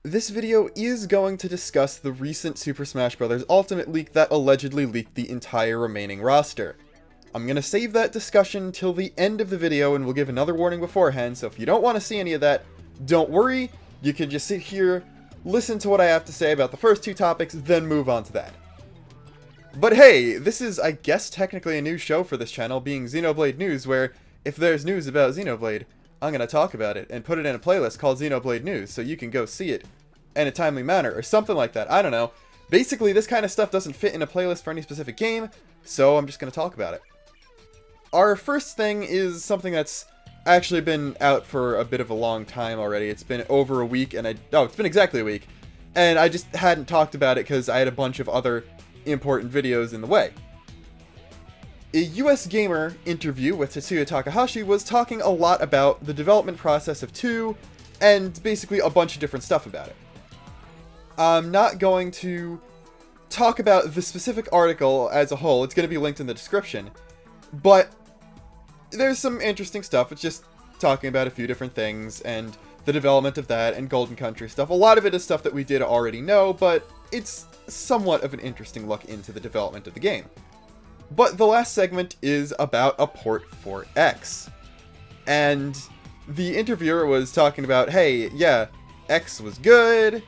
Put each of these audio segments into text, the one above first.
This video is going to discuss the recent Super Smash Bros. Ultimate leak that allegedly leaked the entire remaining roster. I'm going to save that discussion till the end of the video and we'll give another warning beforehand, so if you don't want to see any of that, don't worry, you can just sit here, listen to what I have to say about the first two topics, then move on to that. But hey, this is, I guess, technically a new show for this channel, being Xenoblade News, where if there's news about Xenoblade, I'm going to talk about it and put it in a playlist called Xenoblade News so you can go see it in a timely manner or something like that. I don't know. Basically, this kind of stuff doesn't fit in a playlist for any specific game, so I'm just going to talk about it. Our first thing is something that's actually been out for a bit of a long time already. It's been over a week, and it's been exactly a week, and I just hadn't talked about it because I had a bunch of other important videos in the way. A US Gamer interview with Tetsuya Takahashi was talking a lot about the development process of 2, and basically a bunch of different stuff about it. I'm not going to talk about the specific article as a whole, it's going to be linked in the description, but there's some interesting stuff. It's just talking about a few different things, and the development of that, and Golden Country stuff. A lot of it is stuff that we did already know, but it's somewhat of an interesting look into the development of the game. But the last segment is about a port for X. And the interviewer was talking about, hey, yeah, X was good,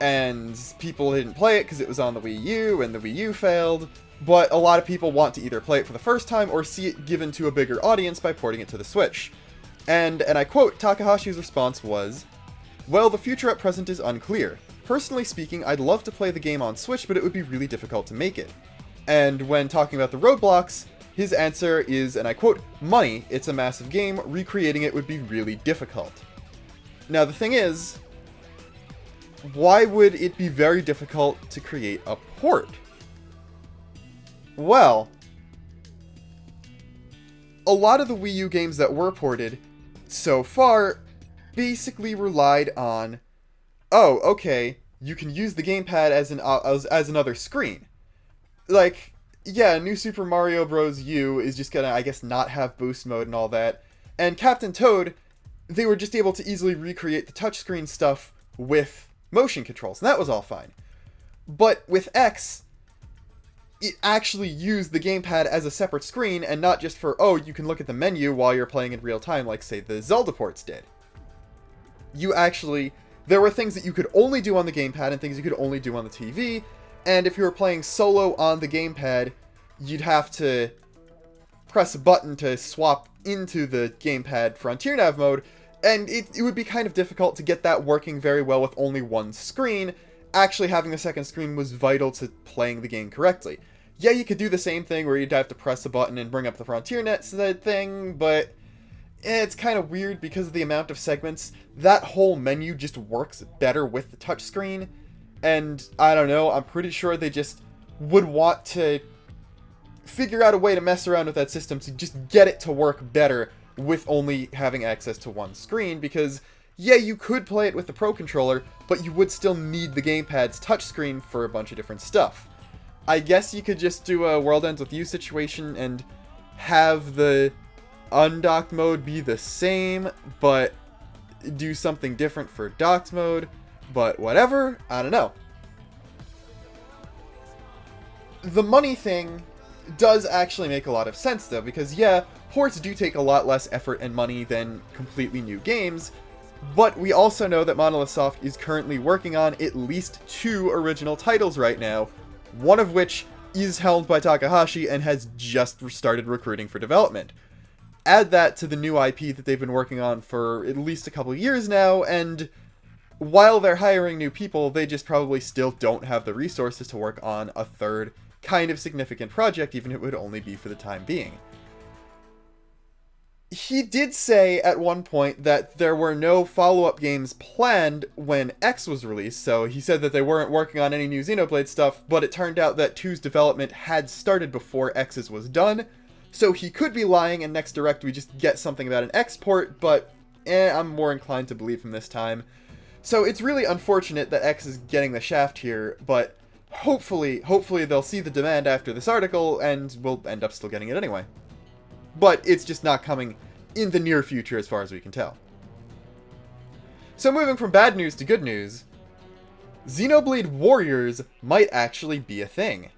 and people didn't play it because it was on the Wii U, and the Wii U failed, but a lot of people want to either play it for the first time or see it given to a bigger audience by porting it to the Switch. And I quote, Takahashi's response was, well, the future at present is unclear. Personally speaking, I'd love to play the game on Switch, but it would be really difficult to make it. And when talking about the roadblocks, his answer is, and I quote, money, it's a massive game, recreating it would be really difficult. Now the thing is, why would it be very difficult to create a port? Well, a lot of the Wii U games that were ported so far basically relied on, oh, okay, you can use the gamepad as another screen. Like, yeah, New Super Mario Bros. U is just gonna, I guess, not have boost mode and all that. And Captain Toad, they were just able to easily recreate the touchscreen stuff with motion controls, and that was all fine. But with X, it actually used the gamepad as a separate screen, and not just for, oh, you can look at the menu while you're playing in real time, like, say, the Zelda ports did. There were things that you could only do on the gamepad and things you could only do on the TV, and if you were playing solo on the gamepad, you'd have to press a button to swap into the gamepad Frontier Nav mode, and it would be kind of difficult to get that working very well with only one screen. Actually having a second screen was vital to playing the game correctly. Yeah, you could do the same thing where you'd have to press a button and bring up the Frontier Net thing, but it's kind of weird because of the amount of segments. That whole menu just works better with the touchscreen. And, I don't know, I'm pretty sure they just would want to figure out a way to mess around with that system to just get it to work better with only having access to one screen, because, yeah, you could play it with the Pro Controller, but you would still need the gamepad's touchscreen for a bunch of different stuff. I guess you could just do a World Ends With You situation and have the undocked mode be the same, but do something different for docked mode. But whatever, I don't know. The money thing does actually make a lot of sense though, because yeah, ports do take a lot less effort and money than completely new games, but we also know that Monolith Soft is currently working on at least 2 original titles right now, one of which is held by Takahashi and has just started recruiting for development. Add that to the new IP that they've been working on for at least a couple of years now, and while they're hiring new people, they just probably still don't have the resources to work on a third kind of significant project, even if it would only be for the time being. He did say at one point that there were no follow-up games planned when X was released, so he said that they weren't working on any new Xenoblade stuff, but it turned out that 2's development had started before X's was done, so he could be lying and next Direct we just get something about an X port, but I'm more inclined to believe him this time. So it's really unfortunate that X is getting the shaft here, but hopefully they'll see the demand after this article and we'll end up still getting it anyway. But it's just not coming in the near future as far as we can tell. So moving from bad news to good news, Xenoblade Warriors might actually be a thing.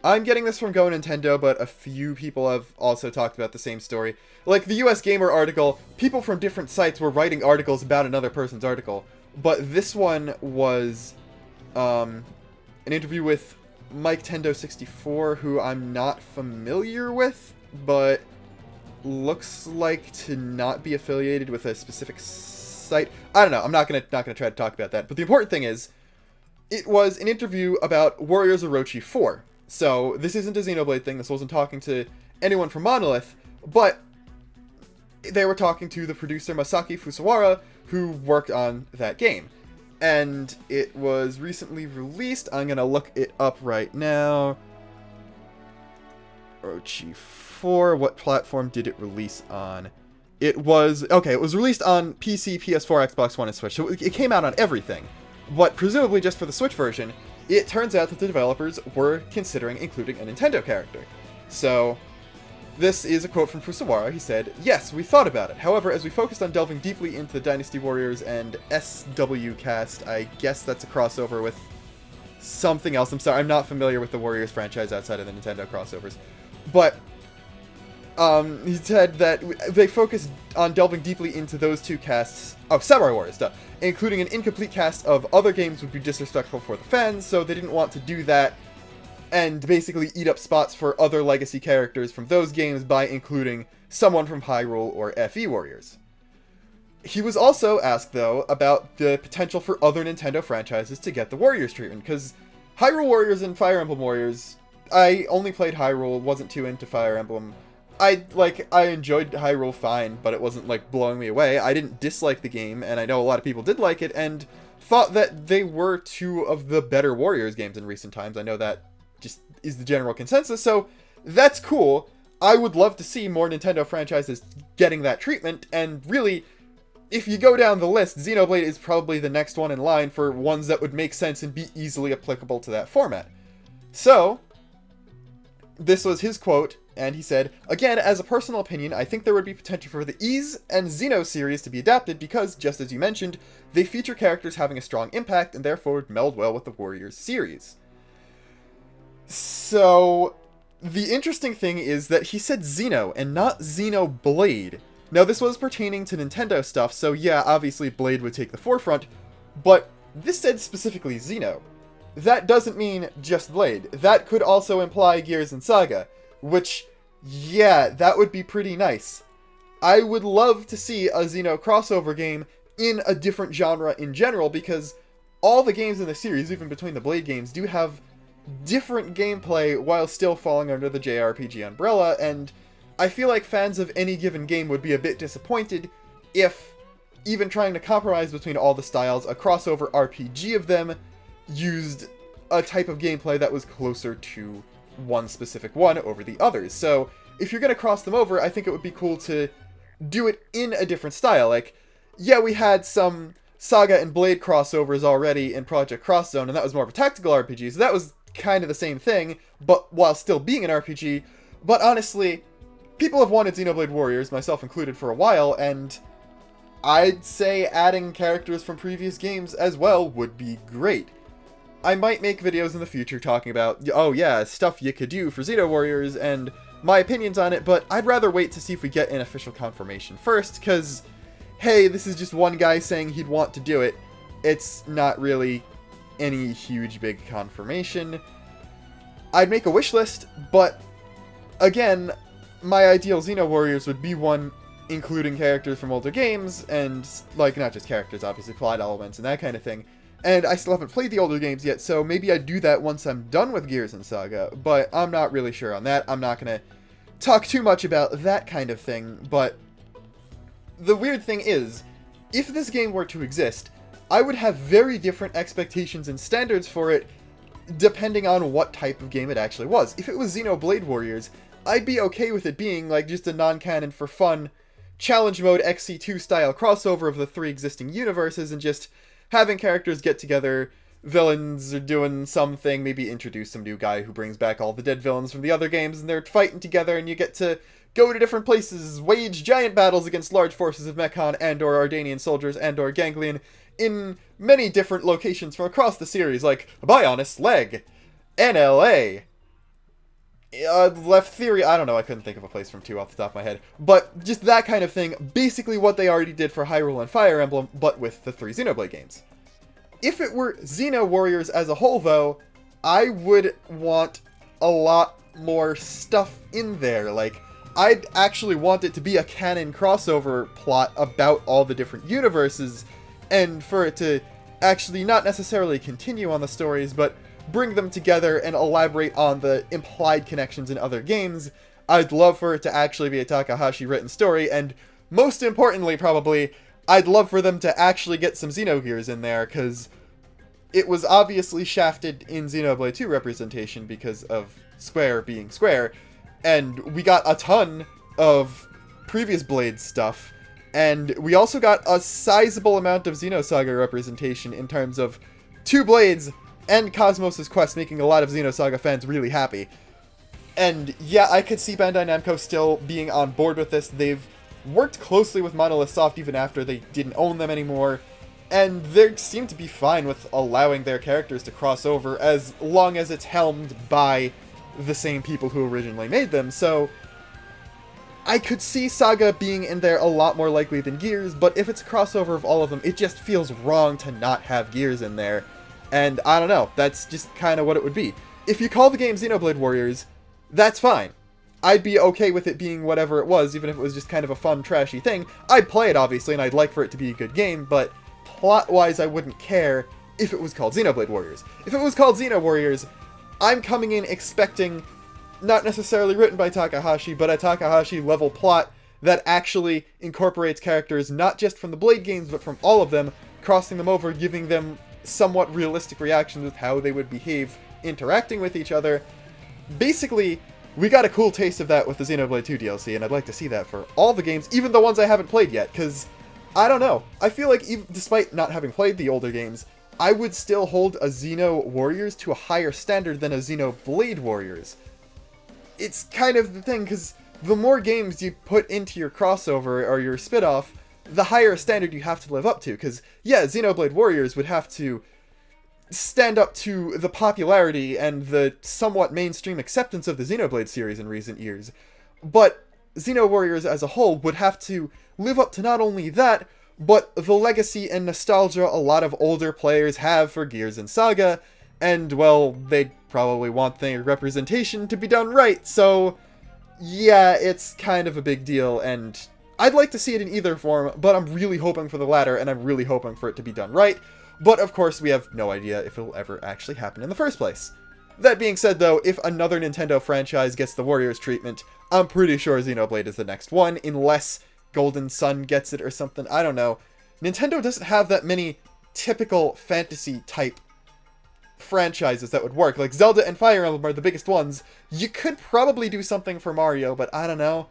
I'm getting this from Go Nintendo, but a few people have also talked about the same story. Like the US Gamer article, people from different sites were writing articles about another person's article. But this one was an interview with Mike Tendo64, who I'm not familiar with, but looks like to not be affiliated with a specific site. I don't know, I'm not gonna try to talk about that. But the important thing is, it was an interview about Warriors Orochi 4. So, this isn't a Xenoblade thing, this wasn't talking to anyone from Monolith, but they were talking to the producer Masaki Fujiwara, who worked on that game. And it was recently released. I'm gonna look it up right now. Orochi 4, what platform did it release on? It was released on PC, PS4, Xbox One, and Switch, so it came out on everything. But presumably just for the Switch version, it turns out that the developers were considering including a Nintendo character. So, this is a quote from Fujiwara. He said, "Yes, we thought about it. However, as we focused on delving deeply into the Dynasty Warriors and SW Cast," I guess that's a crossover with something else. I'm sorry, I'm not familiar with the Warriors franchise outside of the Nintendo crossovers. But, he said that they focused on delving deeply into those two casts. Oh, Samurai Warriors, duh. Including an incomplete cast of other games would be disrespectful for the fans, so they didn't want to do that and basically eat up spots for other legacy characters from those games by including someone from Hyrule or FE Warriors. He was also asked, though, about the potential for other Nintendo franchises to get the Warriors treatment, because Hyrule Warriors and Fire Emblem Warriors, I only played Hyrule, wasn't too into Fire Emblem. I enjoyed Hyrule fine, but it wasn't, like, blowing me away. I didn't dislike the game, and I know a lot of people did like it, and thought that they were two of the better Warriors games in recent times. I know that just is the general consensus, so that's cool. I would love to see more Nintendo franchises getting that treatment, and really, if you go down the list, Xenoblade is probably the next one in line for ones that would make sense and be easily applicable to that format. So, this was his quote, and he said, "Again, as a personal opinion, I think there would be potential for the Ys and Xeno series to be adapted because, just as you mentioned, they feature characters having a strong impact and therefore would meld well with the Warriors series." So, the interesting thing is that he said Xeno and not Xenoblade. Now, this was pertaining to Nintendo stuff, so yeah, obviously Blade would take the forefront, but this said specifically Xeno. That doesn't mean just Blade. That could also imply Gears and Saga, which, yeah, that would be pretty nice. I would love to see a Xeno crossover game in a different genre in general, because all the games in the series, even between the Blade games, do have different gameplay while still falling under the JRPG umbrella, and I feel like fans of any given game would be a bit disappointed if, even trying to compromise between all the styles, a crossover RPG of them used a type of gameplay that was closer to one specific one over the others. So, if you're going to cross them over, I think it would be cool to do it in a different style. Like, yeah, we had some Saga and Blade crossovers already in Project Cross Zone, and that was more of a tactical RPG, so that was kind of the same thing, but while still being an RPG. But honestly, people have wanted Xenoblade Warriors, myself included, for a while, and I'd say adding characters from previous games as well would be great. I might make videos in the future talking about, oh yeah, stuff you could do for Xeno Warriors, and my opinions on it, but I'd rather wait to see if we get an official confirmation first, because, hey, this is just one guy saying he'd want to do it. It's not really any huge big confirmation. I'd make a wish list, but again, my ideal Xeno Warriors would be one including characters from older games, and, like, not just characters, obviously, plot elements and that kind of thing. And I still haven't played the older games yet, so maybe I'd do that once I'm done with Gears and Saga, but I'm not really sure on that. I'm not gonna talk too much about that kind of thing, but the weird thing is, if this game were to exist, I would have very different expectations and standards for it depending on what type of game it actually was. If it was Xenoblade Warriors, I'd be okay with it being like just a non-canon for fun challenge mode XC2 style crossover of the three existing universes and just having characters get together, villains are doing something, maybe introduce some new guy who brings back all the dead villains from the other games and they're fighting together and you get to go to different places, wage giant battles against large forces of Mechon and or Ardanian soldiers and or Ganglion, in many different locations from across the series, like Bionis Leg, NLA, Left Theory, I don't know, I couldn't think of a place from 2 off the top of my head, but just that kind of thing, basically what they already did for Hyrule and Fire Emblem, but with the 3 Xenoblade games. If it were Xeno Warriors as a whole, though, I would want a lot more stuff in there. Like, I'd actually want it to be a canon crossover plot about all the different universes, and for it to actually not necessarily continue on the stories, but bring them together and elaborate on the implied connections in other games. I'd love for it to actually be a Takahashi written story, and most importantly, probably, I'd love for them to actually get some Xenogears in there, because it was obviously shafted in Xenoblade 2 representation because of Square being Square, and we got a ton of previous Blade stuff, and we also got a sizable amount of Xenosaga representation in terms of 2 Blades and Cosmos' Quest, making a lot of Xenosaga fans really happy. And yeah, I could see Bandai Namco still being on board with this. They've worked closely with Monolith Soft even after they didn't own them anymore, and they seem to be fine with allowing their characters to cross over as long as it's helmed by the same people who originally made them. So I could see Saga being in there a lot more likely than Gears, but if it's a crossover of all of them, it just feels wrong to not have Gears in there. And I don't know, that's just kind of what it would be. If you call the game Xenoblade Warriors, that's fine. I'd be okay with it being whatever it was, even if it was just kind of a fun, trashy thing. I'd play it, obviously, and I'd like for it to be a good game, but plot-wise, I wouldn't care if it was called Xenoblade Warriors. If it was called Xeno Warriors, I'm coming in expecting, not necessarily written by Takahashi, but a Takahashi-level plot that actually incorporates characters not just from the Blade games, but from all of them, crossing them over, giving them somewhat realistic reactions with how they would behave interacting with each other. Basically, we got a cool taste of that with the Xenoblade 2 DLC, and I'd like to see that for all the games, even the ones I haven't played yet, because, I don't know, I feel like even despite not having played the older games, I would still hold a Xeno Warriors to a higher standard than a Xenoblade Warriors. It's kind of the thing, because the more games you put into your crossover or your spin-off, the higher standard you have to live up to, because, yeah, Xenoblade Warriors would have to stand up to the popularity and the somewhat mainstream acceptance of the Xenoblade series in recent years, but Xeno Warriors as a whole would have to live up to not only that, but the legacy and nostalgia a lot of older players have for Gears and Saga, and, well, they'd probably want their representation to be done right, so yeah, it's kind of a big deal, and I'd like to see it in either form, but I'm really hoping for the latter, and I'm really hoping for it to be done right. But of course, we have no idea if it'll ever actually happen in the first place. That being said, though, if another Nintendo franchise gets the Warriors treatment, I'm pretty sure Xenoblade is the next one, unless Golden Sun gets it or something. I don't know. Nintendo doesn't have that many typical fantasy-type franchises that would work. Like, Zelda and Fire Emblem are the biggest ones. You could probably do something for Mario, but I don't know.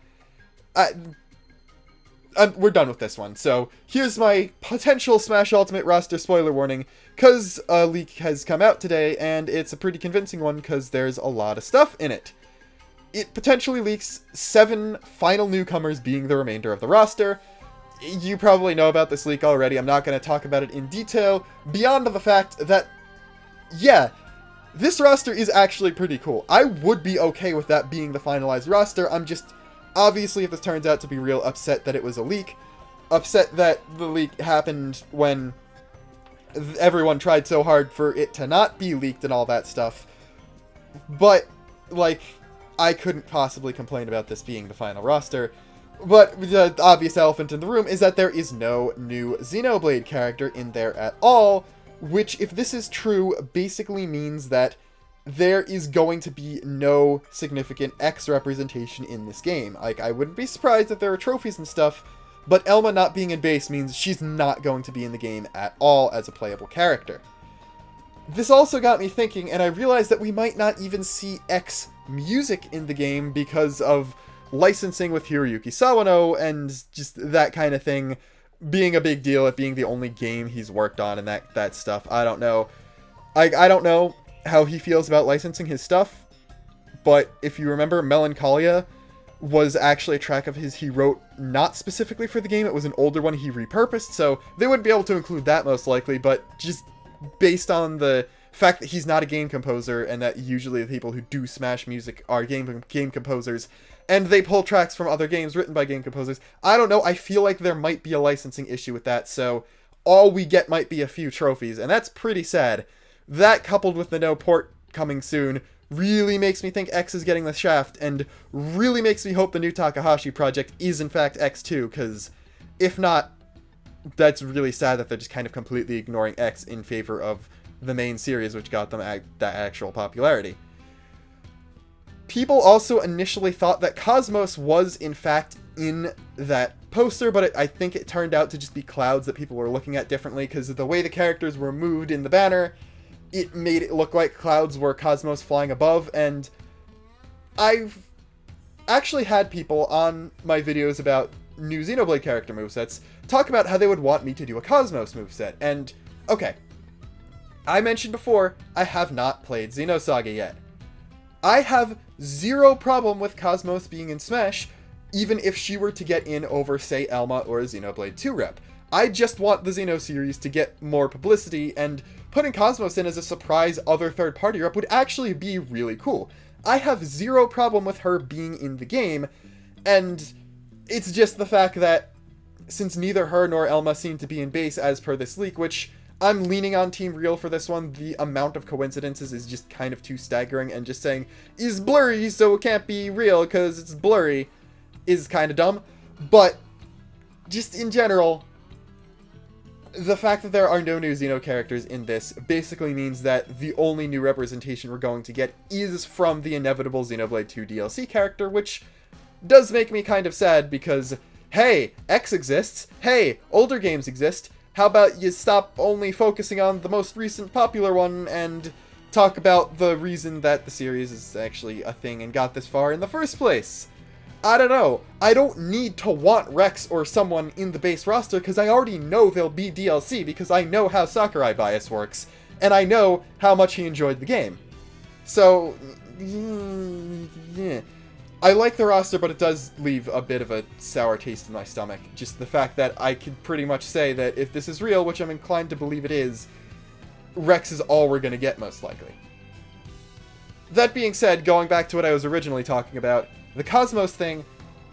We're done with this one, so here's my potential Smash Ultimate roster spoiler warning, because a leak has come out today, and it's a pretty convincing one, because there's a lot of stuff in it. It potentially leaks 7 final newcomers being the remainder of the roster. You probably know about this leak already, I'm not going to talk about it in detail, beyond the fact that, yeah, this roster is actually pretty cool. I would be okay with that being the finalized roster, I'm just obviously, if this turns out to be real, upset that it was a leak. Upset that the leak happened when everyone tried so hard for it to not be leaked and all that stuff. But, like, I couldn't possibly complain about this being the final roster. But the obvious elephant in the room is that there is no new Xenoblade character in there at all, which, if this is true, basically means that there is going to be no significant X representation in this game. Like, I wouldn't be surprised if there are trophies and stuff, but Elma not being in base means she's not going to be in the game at all as a playable character. This also got me thinking, and I realized that we might not even see X music in the game because of licensing with Hiroyuki Sawano and just that kind of thing being a big deal, it being the only game he's worked on and that stuff. I don't know. I don't know how he feels about licensing his stuff, but if you remember Melancholia, was actually a track of his he wrote not specifically for the game. It was an older one he repurposed, so they wouldn't be able to include that most likely, but just based on the fact that he's not a game composer and that usually the people who do Smash music are game composers, and they pull tracks from other games written by game composers, I don't know, I feel like there might be a licensing issue with that, so all we get might be a few trophies, and that's pretty sad. That coupled with the no port coming soon really makes me think X is getting the shaft, and really makes me hope the new Takahashi project is in fact X2, because if not, that's really sad that they're just kind of completely ignoring X in favor of the main series, which got them that actual popularity. People also initially thought that Cosmos was in fact in that poster, but I think it turned out to just be clouds that people were looking at differently, because of the way the characters were moved in the banner, it made it look like clouds were Cosmos flying above, and I've actually had people on my videos about new Xenoblade character movesets talk about how they would want me to do a Cosmos moveset, and okay, I mentioned before, I have not played Xenosaga yet. I have zero problem with Cosmos being in Smash, even if she were to get in over, say, Elma or a Xenoblade 2 rep. I just want the Xeno series to get more publicity, and putting Cosmos in as a surprise other third-party rep would actually be really cool. I have zero problem with her being in the game, and it's just the fact that since neither her nor Elma seem to be in base as per this leak, which I'm leaning on Team Real for this one, the amount of coincidences is just kind of too staggering, and just saying, is blurry so it can't be real because it's blurry, is kind of dumb. But just in general, the fact that there are no new Xeno characters in this basically means that the only new representation we're going to get is from the inevitable Xenoblade 2 DLC character, which does make me kind of sad because, hey, X exists, hey, older games exist, how about you stop only focusing on the most recent popular one and talk about the reason that the series is actually a thing and got this far in the first place? I don't know. I don't need to want Rex or someone in the base roster because I already know there'll be DLC because I know how Sakurai bias works, and I know how much he enjoyed the game. So, yeah. I like the roster, but it does leave a bit of a sour taste in my stomach. Just the fact that I could pretty much say that if this is real, which I'm inclined to believe it is, Rex is all we're going to get most likely. That being said, going back to what I was originally talking about, the Cosmos thing,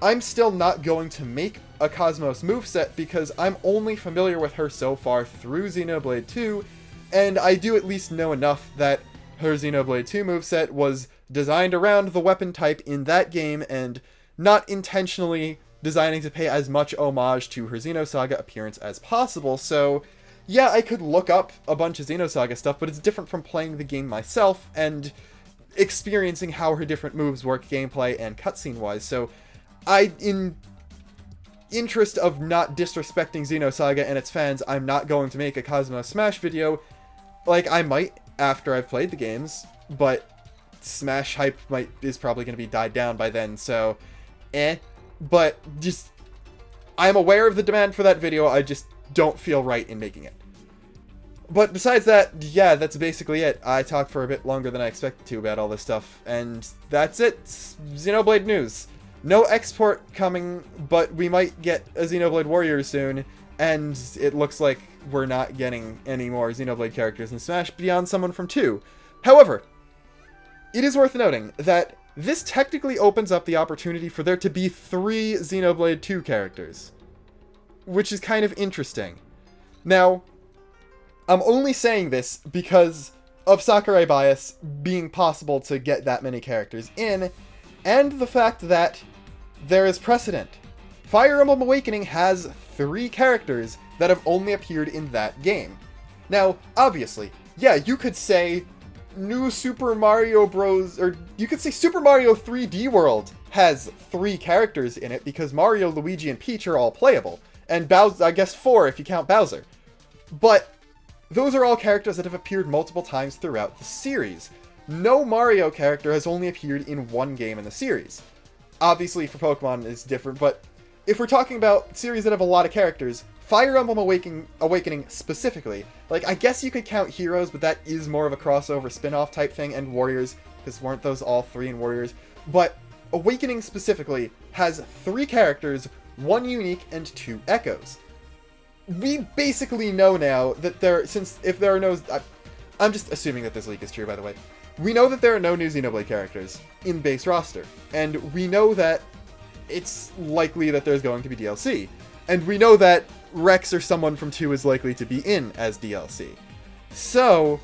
I'm still not going to make a Cosmos moveset because I'm only familiar with her so far through Xenoblade 2, and I do at least know enough that her Xenoblade 2 moveset was designed around the weapon type in that game and not intentionally designing to pay as much homage to her Xenosaga appearance as possible, so yeah, I could look up a bunch of Xenosaga stuff, but it's different from playing the game myself and experiencing how her different moves work gameplay and cutscene wise, so in interest of not disrespecting Xenosaga and its fans, I'm not going to make a Cosmos Smash video. Like, I might after I've played the games, but Smash hype is probably going to be died down by then, so but just I'm aware of the demand for that video, I just don't feel right in making it. But besides that, yeah, that's basically it. I talked for a bit longer than I expected to about all this stuff, and that's it. Xenoblade news. No export coming, but we might get a Xenoblade Warriors soon, and it looks like we're not getting any more Xenoblade characters in Smash beyond someone from 2. However, it is worth noting that this technically opens up the opportunity for there to be 3 Xenoblade 2 characters, which is kind of interesting. Now, I'm only saying this because of Sakurai bias being possible to get that many characters in, and the fact that there is precedent. Fire Emblem Awakening has 3 characters that have only appeared in that game. Now, obviously, yeah, you could say New Super Mario Bros. Or you could say Super Mario 3D World has 3 characters in it because Mario, Luigi, and Peach are all playable. And Bowser, I guess 4 if you count Bowser. But those are all characters that have appeared multiple times throughout the series. No Mario character has only appeared in 1 game in the series. Obviously, for Pokemon it's different, but if we're talking about series that have a lot of characters, Fire Emblem Awakening specifically, like, I guess you could count Heroes, but that is more of a crossover spin-off type thing, and Warriors, because weren't those all 3 in Warriors? But Awakening specifically has 3 characters, 1 unique, and 2 echoes. We basically know now that if there are no... I'm just assuming that this leak is true, by the way. We know that there are no new Xenoblade characters in base roster, and we know that it's likely that there's going to be DLC. And we know that Rex or someone from 2 is likely to be in as DLC. So,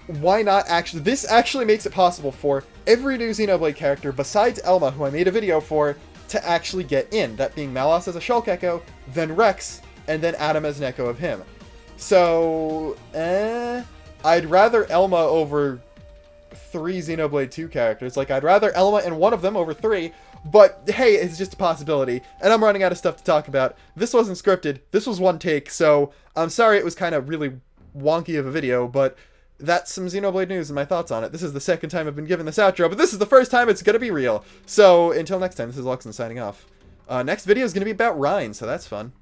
why not actually... This actually makes it possible for every new Xenoblade character, besides Elma, who I made a video for, to actually get in. That being Malos as a Shulk Echo, then Rex, and then Adam as an echo of him. So, I'd rather Elma over 3 Xenoblade 2 characters. Like, I'd rather Elma and one of them over 3, but hey, it's just a possibility, and I'm running out of stuff to talk about. This wasn't scripted, this was one take, so I'm sorry it was kind of really wonky of a video, but that's some Xenoblade news and my thoughts on it. This is the second time I've been given this outro, but this is the first time it's gonna be real. So, until next time, this is Luxin signing off. Next video is gonna be about Rhine, so that's fun.